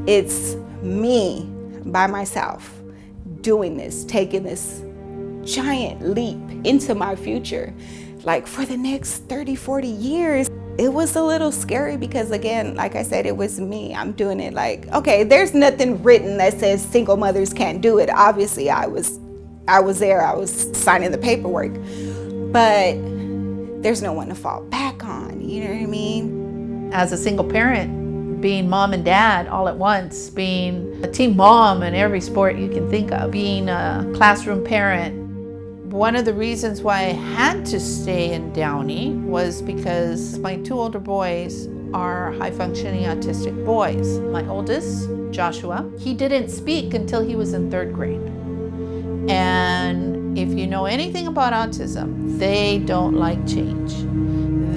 It's me by myself doing this, taking this giant leap into my future. Like for the next 30, 40 years, it was a little scary because again, like I said, it was me. I'm doing it like, okay, there's nothing written that says single mothers can't do it. Obviously, I was there, I was signing the paperwork, but there's no one to fall back on, you know what I mean? As a single parent, being mom and dad all at once, being a team mom in every sport you can think of, being a classroom parent. One of the reasons why I had to stay in Downey was because my two older boys are high-functioning autistic boys. My oldest, Joshua, he didn't speak until he was in 3rd grade. And if you know anything about autism, they don't like change.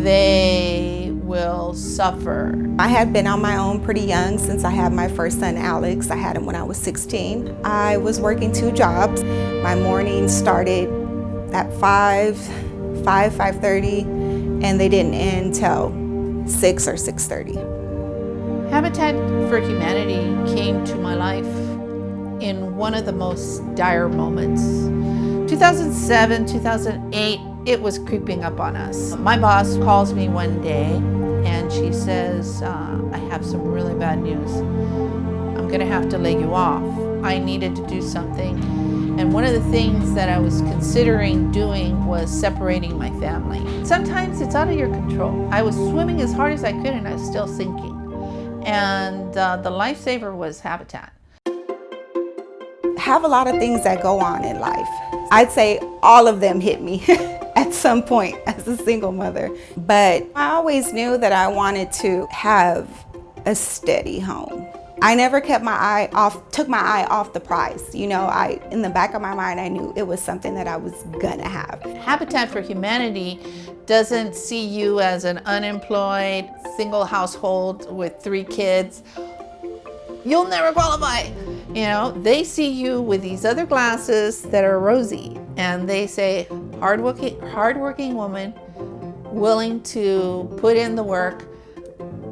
They will suffer. I had been on my own pretty young since I had my first son, Alex. I had him when I was 16. I was working 2 jobs. My mornings started at 5:30, and they didn't end till 6 or 6:30. Habitat for Humanity came to my life in one of the most dire moments. 2007, 2008, it was creeping up on us. My boss calls me one day and she says, I have some really bad news. I'm gonna have to lay you off. I needed to do something. And one of the things that I was considering doing was separating my family. Sometimes it's out of your control. I was swimming as hard as I could and I was still sinking. And the lifesaver was Habitat. Have a lot of things that go on in life. I'd say all of them hit me at some point as a single mother. But I always knew that I wanted to have a steady home. I never took my eye off the prize. You know, in the back of my mind, I knew it was something that I was gonna have. Habitat for Humanity doesn't see you as an unemployed single household with 3 kids. You'll never qualify. You know, they see you with these other glasses that are rosy, and they say, hardworking woman, willing to put in the work,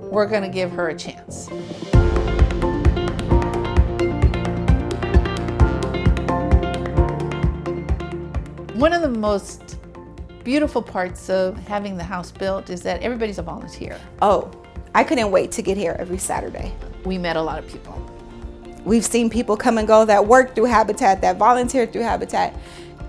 we're gonna give her a chance. One of the most beautiful parts of having the house built is that everybody's a volunteer. Oh, I couldn't wait to get here every Saturday. We met a lot of people. We've seen people come and go that work through Habitat, that volunteer through Habitat,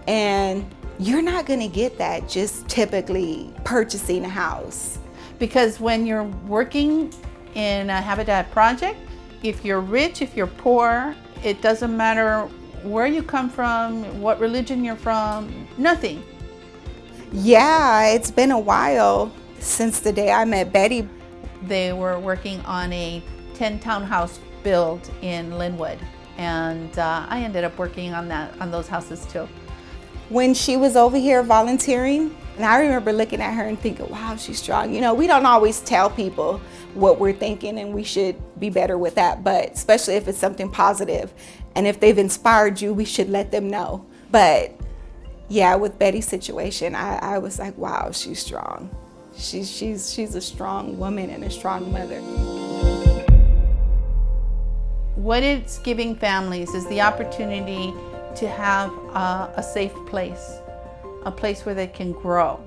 and you're not gonna get that just typically purchasing a house. Because when you're working in a Habitat project, if you're rich, if you're poor, it doesn't matter where you come from, what religion you're from, nothing. Yeah, it's been a while since the day I met Betty. They were working on a 10 townhouse build in Linwood, and I ended up working on those houses too. When she was over here volunteering, and I remember looking at her and thinking, wow, she's strong. You know, we don't always tell people what we're thinking, and we should be better with that, but especially if it's something positive, and if they've inspired you, we should let them know. But yeah, with Betty's situation, I was like, wow, she's strong. She's a strong woman and a strong mother. What it's giving families is the opportunity to have a safe place, a place where they can grow,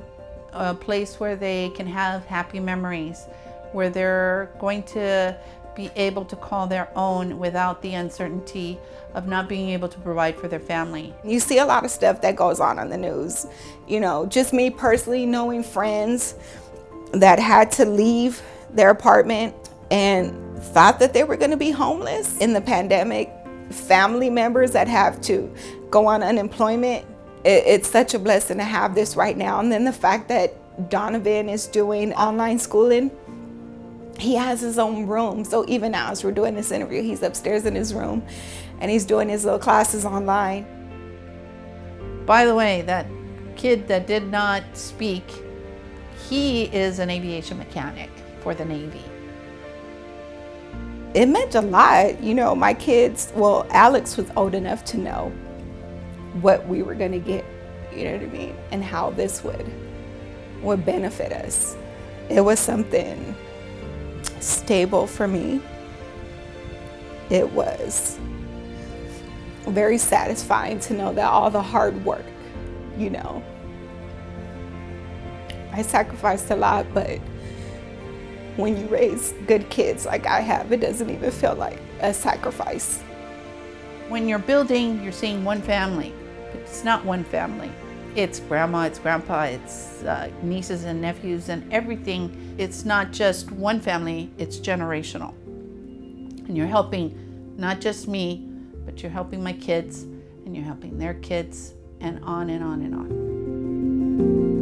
a place where they can have happy memories, where they're going to be able to call their own without the uncertainty of not being able to provide for their family. You see a lot of stuff that goes on the news. You know, just me personally knowing friends that had to leave their apartment and thought that they were going to be homeless in the pandemic, family members that have to go on unemployment. It's such a blessing to have this right now. And then the fact that Donovan is doing online schooling, he has his own room. So even now as we're doing this interview, he's upstairs in his room and he's doing his little classes online. By the way, that kid that did not speak, he is an aviation mechanic for the Navy. It meant a lot. You know, my kids, well, Alex was old enough to know what we were gonna get, you know what I mean? And how this would benefit us. It was something stable for me. it was very satisfying to know that all the hard work, you know, I sacrificed a lot, but when you raise good kids like I have, it doesn't even feel like a sacrifice. When you're building, you're seeing one family, but it's not one family. It's grandma, it's grandpa, it's nieces and nephews and everything. It's not just one family, it's generational. And you're helping not just me, but you're helping my kids, and you're helping their kids, and on and on and on.